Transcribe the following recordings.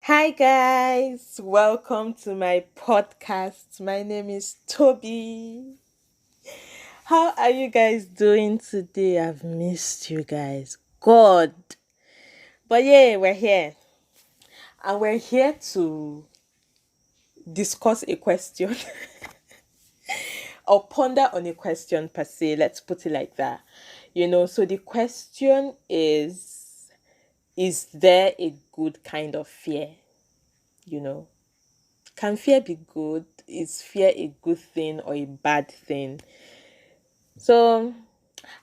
Hi guys, welcome to my podcast. My name is Toby. How are you guys doing today? I've missed you guys. God. But yeah, we're here. And we're here to discuss a question or ponder on a question per se. Let's put it like that. So the question is there a good kind of fear? You know, can fear be good? Is fear a good thing or a bad thing? So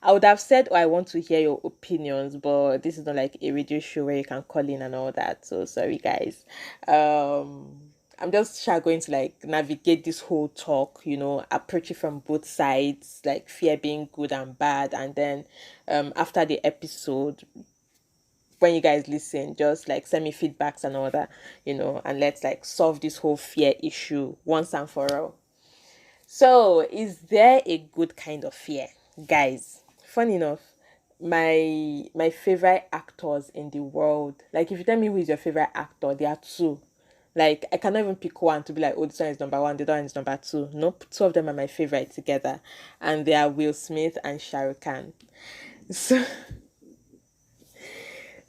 I would have said, oh, I want to hear your opinions, but this is not like a radio show where you can call in and all that. So sorry, guys. I'm just going to like navigate this whole talk, approach it from both sides, like fear being good and bad, and then after the episode, when you guys listen, just like send me feedbacks and all that, and let's like solve this whole fear issue once and for all. So, is there a good kind of fear? Guys, fun enough, my favorite actors in the world, like if you tell me who is your favorite actor, there are two. Like I cannot even pick one to be like, oh, this one is number one, the other one is number two. Nope, two of them are my favorite together, and they are Will Smith and Shah Rukh Khan.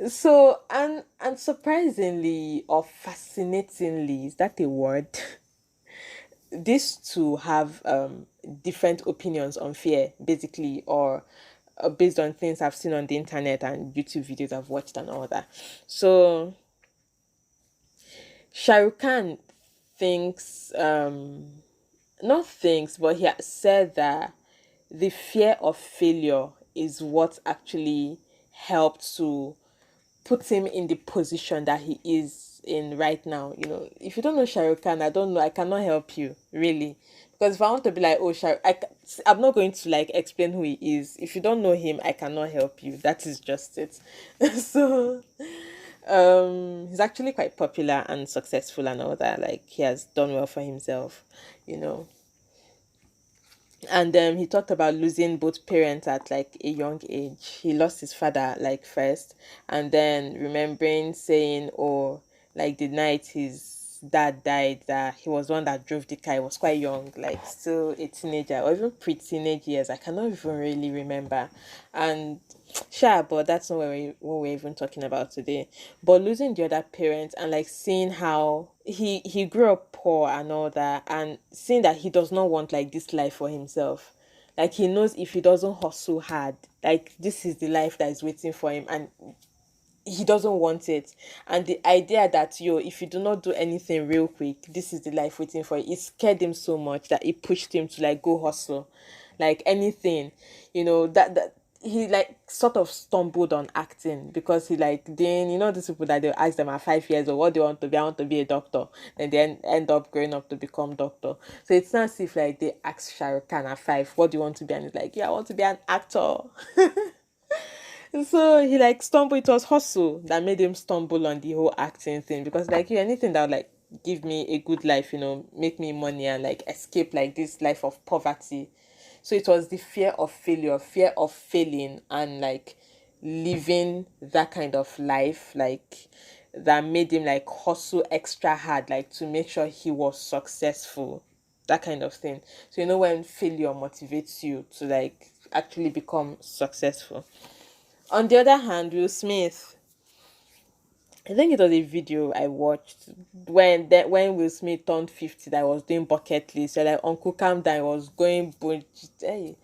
So, and surprisingly or fascinatingly, is that a word? These two have different opinions on fear, basically, or based on things I've seen on the internet and YouTube videos I've watched and all that. So Shah Rukh Khan thinks, not thinks, but he has said that the fear of failure is what actually helped to put him in the position that he is in right now. If you don't know Shah Rukh Khan, I don't know, I cannot help you, really. Because if I want to be like, oh, I'm not going to like explain who he is. If you don't know him, I cannot help you. That is just it. So, he's actually quite popular and successful and all that. Like, he has done well for himself, you know and he talked about losing both parents at like a young age. He lost his father like first, and then remembering saying, oh, like the night his dad died, that he was the one that drove the car. He was quite young, like still a teenager or even pre-teenage years. I cannot even really remember. And sure, but that's not what we're even talking about today. But losing the other parent and like seeing how he grew up poor and all that, and seeing that he does not want like this life for himself. Like he knows if he doesn't hustle hard, like this is the life that is waiting for him, and he doesn't want it. And the idea that if you do not do anything real quick, this is the life waiting for you, it scared him so much that it pushed him to like go hustle, like anything. That he like sort of stumbled on acting, because he like then these people that they ask them at 5 years or what they want to be. I want to be a doctor, and then end up growing up to become doctor. So it's not as if like they ask Shah Rukh Khan at 5, what do you want to be, and he's like, yeah, I want to be an actor. So he like stumbled. It was hustle that made him stumble on the whole acting thing, because like anything that would like give me a good life, make me money and like escape like this life of poverty. So it was the fear of failure, fear of failing, and like living that kind of life, like that made him like hustle extra hard, like to make sure he was successful, that kind of thing. So when failure motivates you to like actually become successful. On the other hand, Will Smith, I think it was a video I watched when Will Smith turned 50, that I was doing bucket list. So like Uncle Calm Down, I was going hey,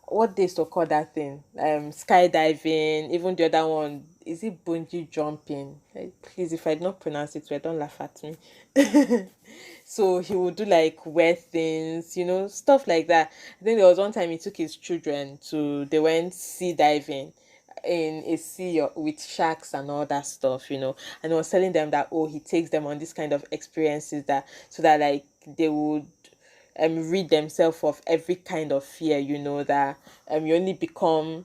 what they to call that thing? Skydiving, even the other one, is it bungee jumping? Please, if I do not pronounce it well, don't laugh at me. So he would do like weird things, stuff like that. I think there was one time he took his children they went sea diving in a sea with sharks and all that stuff, and he was telling them that, oh, he takes them on this kind of experiences, that so that like they would rid themselves of every kind of fear, that you only become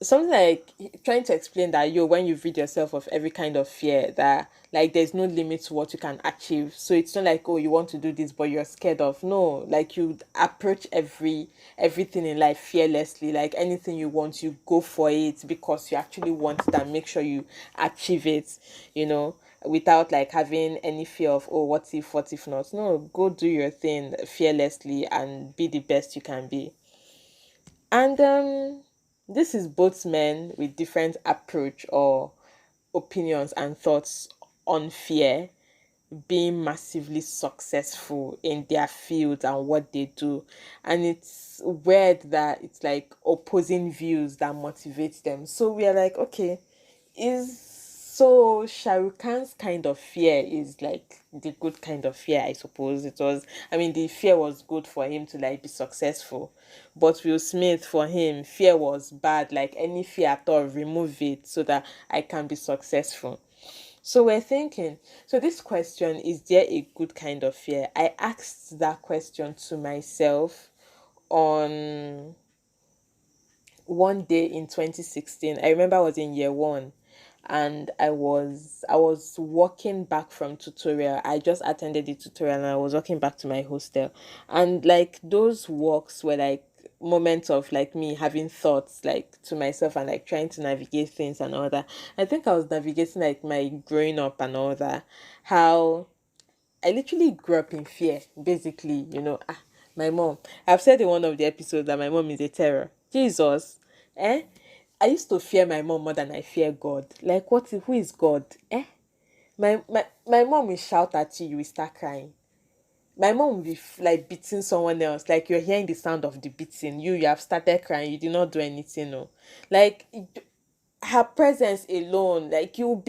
something like trying to explain that when you rid yourself of every kind of fear, that like there's no limit to what you can achieve. So it's not like, oh, you want to do this but you're scared of. No, like you approach everything in life fearlessly. Like anything you want, you go for it because you actually want it and make sure you achieve it. without like having any fear of, oh, what if not. No, go do your thing fearlessly and be the best you can be. And this is both men with different approach or opinions and thoughts on fear being massively successful in their field and what they do. And it's weird that it's like opposing views that motivate them. So we are like, okay, is so Shah Rukh Khan's kind of fear is like the good kind of fear, I suppose. It was, I mean, the fear was good for him to like be successful. But Will Smith, for him, fear was bad. Like any fear at all, remove it so that I can be successful. So we're thinking, so this question, is there a good kind of fear? I asked that question to myself on one day in 2016. I remember I was in year one and I was walking back from tutorial. I just attended the tutorial and I was walking back to my hostel. And like those walks were like moments of like me having thoughts like to myself and like trying to navigate things and all that. I think I was navigating like my growing up and all that. How I literally grew up in fear, basically, my mom. I've said in one of the episodes that my mom is a terror. Jesus. Eh? I used to fear my mom more than I fear God. Like who is God? Eh? My mom will shout at you, you will start crying. My mom will be like beating someone else. Like you're hearing the sound of the beating. You have started crying. You did not do anything, no. Like her presence alone, like you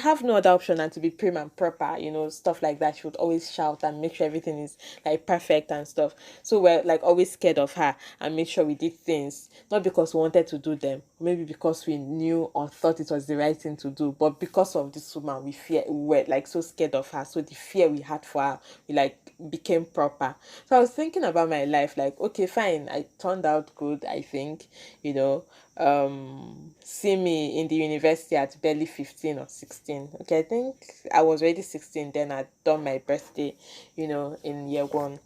have no other option than to be prim and proper, stuff like that. She would always shout and make sure everything is like perfect and stuff. So we're like always scared of her and make sure we did things not because we wanted to do them, maybe because we knew or thought it was the right thing to do, but because of this woman we were like so scared of her. So the fear we had for her, we like became proper. So I was thinking about my life, like, okay, fine, I turned out good, I think, see me in the university at barely 15 or 16. Okay, I think I was already 16 then. I'd done my birthday, in year one.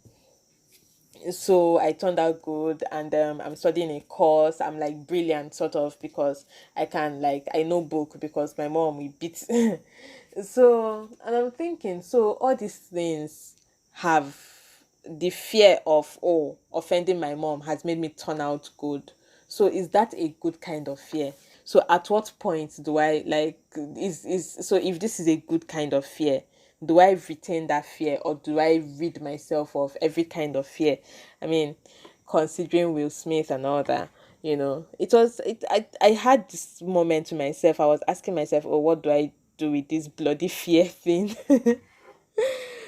So I turned out good, and I'm studying a course. I'm like brilliant, sort of, because I know book because my mom we beat. So, and I'm thinking, so all these things have the fear of, oh, offending my mom has made me turn out good. So is that a good kind of fear? So at what point do I like is so if this is a good kind of fear, do I retain that fear or do I rid myself of every kind of fear? I mean, considering Will Smith and all that, I had this moment to myself. I was asking myself, oh, what do I do with this bloody fear thing?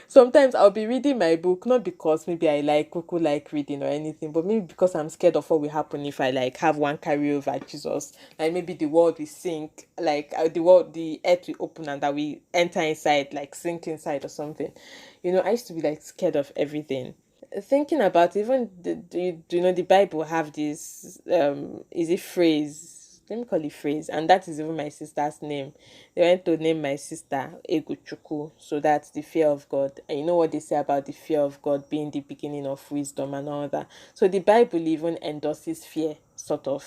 Sometimes I'll be reading my book, not because maybe I like Coco like reading or anything, but maybe because I'm scared of what will happen if I like have one carryover, Jesus. Like maybe the world will sink, like the earth will open and that we enter inside, like sink inside or something. I used to be like scared of everything. Thinking about even the Bible have this is it phrase, let me call it phrase, and that is even my sister's name. They went to name my sister Eguchuku, so that's the fear of God. And you know what they say about the fear of God being the beginning of wisdom and all that. So the Bible even endorses fear, sort of,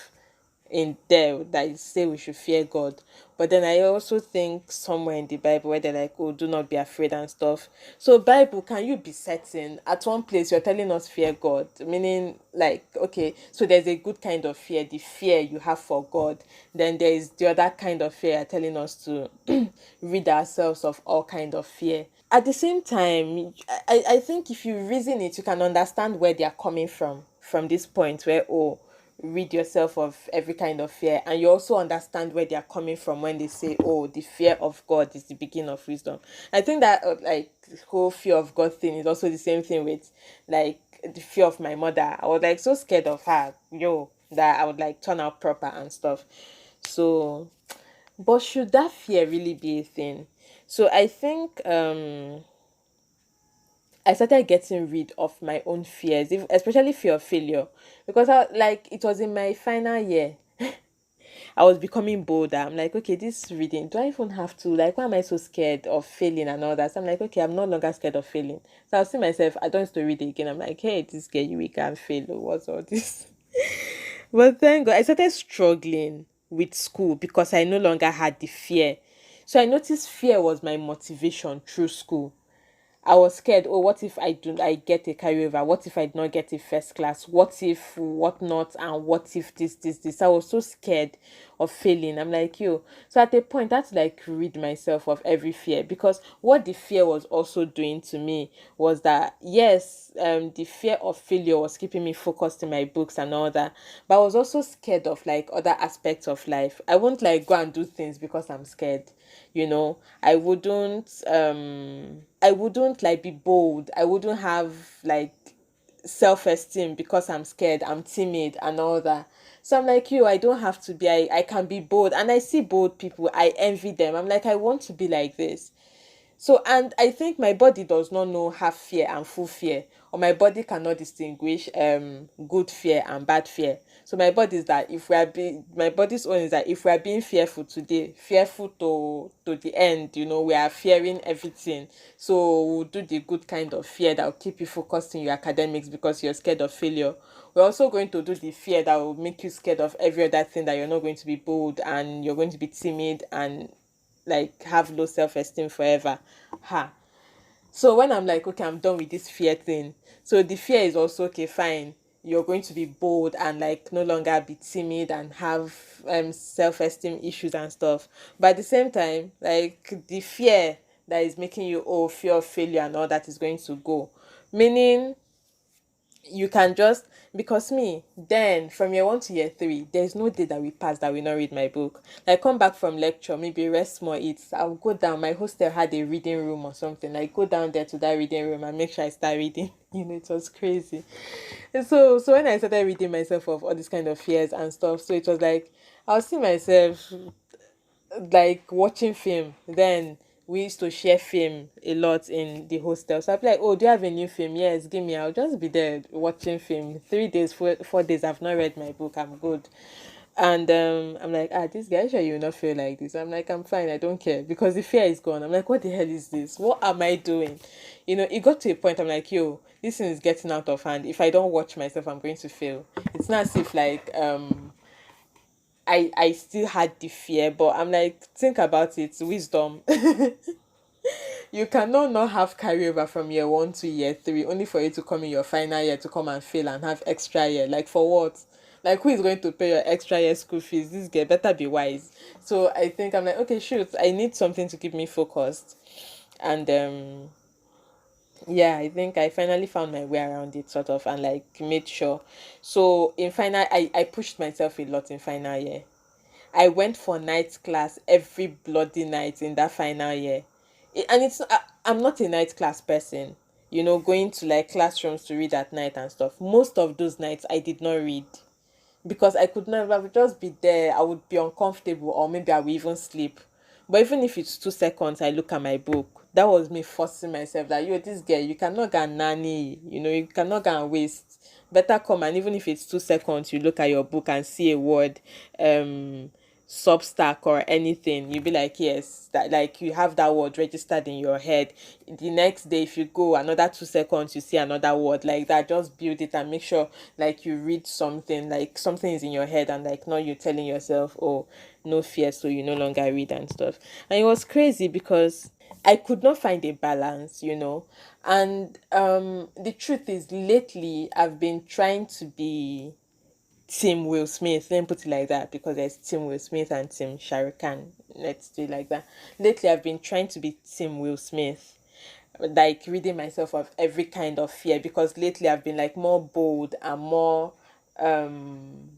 in there that say we should fear God. But then I also think somewhere in the Bible where they're like, oh, do not be afraid and stuff. So Bible, can you be certain at one place you're telling us fear God? Meaning like, okay, so there's a good kind of fear, the fear you have for God. Then there is the other kind of fear telling us to rid ourselves of all kind of fear. At the same time, I think if you reason it, you can understand where they are coming from this point where, oh, rid yourself of every kind of fear, and you also understand where they are coming from when they say, oh, the fear of God is the beginning of wisdom. I think that like the whole fear of God thing is also the same thing with like the fear of my mother. I was like so scared of her, that I would like turn out proper and stuff. So, but should that fear really be a thing? So I think I started getting rid of my own fears, especially fear of failure, because it was in my final year. I was becoming bolder. I'm like, okay, this reading, do I even have to? Like, why am I so scared of failing and all that? So I'm like, okay, I'm no longer scared of failing. So I'll see myself, I don't need to read it again. I'm like, hey, this girl, you can't fail. What's all this? But thank God, I started struggling with school because I no longer had the fear. So I noticed fear was my motivation through school. I was scared. Oh, what if I get a carryover? What if I do not get a first class? What if what not? And what if this? I was so scared of failing. I'm like, yo. So at a point, I had to like rid myself of every fear, because what the fear was also doing to me was that, yes, the fear of failure was keeping me focused in my books and all that, but I was also scared of like other aspects of life. I won't like go and do things because I'm scared. I wouldn't like be bold. I wouldn't have like self-esteem because I'm scared, I'm timid and all that. So I'm like, you, I don't have to be. I can be bold, and I see bold people, I envy them. I'm like, I want to be like this. So, and I think my body does not know half fear and full fear, or my body cannot distinguish good fear and bad fear. So my body's own is that if we are being fearful today, fearful to the end, we are fearing everything. So we'll do the good kind of fear that will keep you focused in your academics because you're scared of failure. We're also going to do the fear that will make you scared of every other thing, that you're not going to be bold and you're going to be timid and like have low self-esteem forever. Ha. So when I'm like, okay, I'm done with this fear thing, so the fear is also, okay, fine, you're going to be bold and like no longer be timid and have self-esteem issues and stuff. But at the same time, like the fear that is making you, oh, fear of failure and all that, is going to go, meaning you can just, because me then from year 1 to year 3, there's no day that we pass that we not read my book. Like, come back from lecture, maybe rest more, eats, I'll go down. My hostel had a reading room or something, like go down there to that reading room and make sure I start reading. It was crazy. And so when I started reading myself of all these kind of fears and stuff, so it was like I'll see myself like watching film. Then we used to share film a lot in the hostel. So I'd be like, oh, do you have a new film? Yes, give me. I'll just be there watching film. 3 days, 4 days, I've not read my book. I'm good. And I'm like, this guy, sure you will not feel like this. I'm like, I'm fine. I don't care, because the fear is gone. I'm like, what the hell is this? What am I doing? It got to a point. I'm like, yo, this thing is getting out of hand. If I don't watch myself, I'm going to fail. It's not as if like I still had the fear, but I'm like, think about it, wisdom. You cannot not have carryover from year 1 to year 3, only for you to come in your final year to come and fail and have extra year. Like, for what? Like, who is going to pay your extra year school fees? This girl better be wise. So I think I'm like, okay, shoot, I need something to keep me focused. And yeah, I think I finally found my way around it, sort of, and like made sure. So in final, I pushed myself a lot in final year. I went for night class every bloody night in that final year. And I'm not a night class person, going to like classrooms to read at night and stuff. Most of those nights I did not read, because I could never just be there. I would be uncomfortable, or maybe I would even sleep. But even if it's 2 seconds, I look at my book. That was me forcing myself that, yo, this girl, you cannot go and nanny, you cannot go and waste. Better come, and even if it's 2 seconds, you look at your book and see a word, um, substack or anything, you'll be like, yes, that, like, you have that word registered in your head. The next day, if you go another 2 seconds, you see another word like that. Just build it and make sure like you read something, like something is in your head, and like not you telling yourself, oh, no fear, so you no longer read and stuff. And it was crazy because I could not find a balance. And the truth is, lately I've been trying to be Team Will Smith. Let me put it like that, because there's Team Will Smith and Team Shah Rukh Khan. Let's do it like that. Lately, I've been trying to be Team Will Smith, like reading myself of every kind of fear, because lately I've been like more bold and more um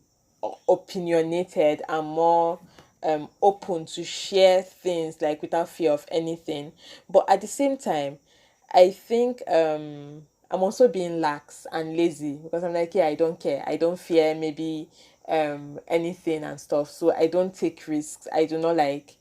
opinionated and more open to share things like without fear of anything. But at the same time, I think I'm also being lax and lazy, because I'm like, yeah, I don't care, I don't fear maybe anything and stuff, so I don't take risks. I do not like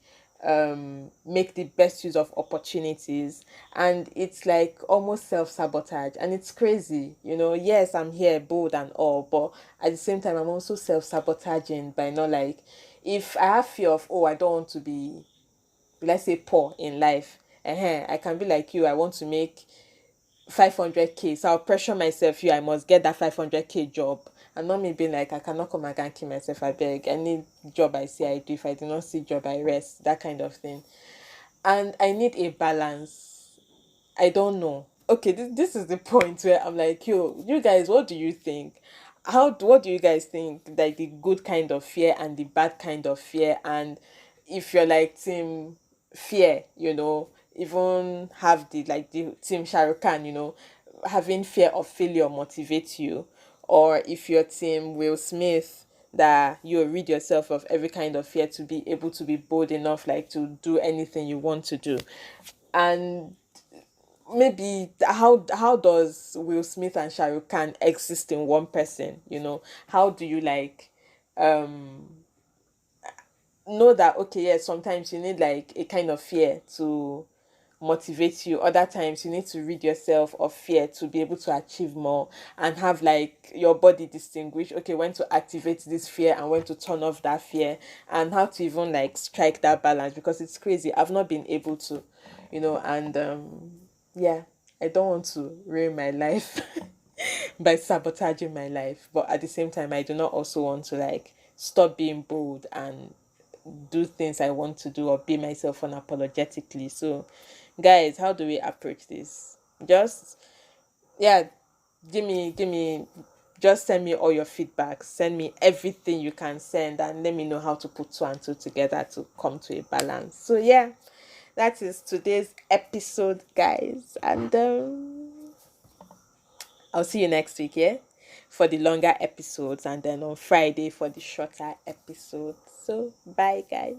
make the best use of opportunities, and it's like almost self-sabotage, and it's crazy. Yes, I'm here bold and all, but at the same time I'm also self-sabotaging by not like, if I have fear of, oh, I don't want to be, let's say, poor in life, I can be like, you, I want to make 500K, so I'll pressure myself, I must get that 500K job, and not me being like, I cannot come and kill myself, I beg, any job I see I do, if I do not see job I rest, that kind of thing. and I need a balance. I don't know. Okay, this is the point where I'm like, yo, you guys, what do you think? What do you guys think? Like the good kind of fear and the bad kind of fear, and if you're like team fear, even have the team Shahrukh Khan, having fear of failure motivate you, or if you're team Will Smith, that you rid yourself of every kind of fear to be able to be bold enough like to do anything you want to do. And maybe how does Will Smith and Shah Rukh Khan exist in one person? How do you like um know that, okay, yes, sometimes you need like a kind of fear to motivate you, other times you need to rid yourself of fear to be able to achieve more, and have like your body distinguish, okay, when to activate this fear and when to turn off that fear, and how to even like strike that balance, because it's crazy. I've not been able to, and yeah, I don't want to ruin my life by sabotaging my life, but at the same time I do not also want to like stop being bold and do things I want to do or be myself unapologetically. So, guys, how do we approach this? Just, yeah, give me, just send me all your feedback. Send me everything you can send, and let me know how to put two and two together to come to a balance. So, yeah, that is today's episode, guys. And I'll see you next week, yeah, for the longer episodes, and then on Friday for the shorter episodes. So, bye, guys.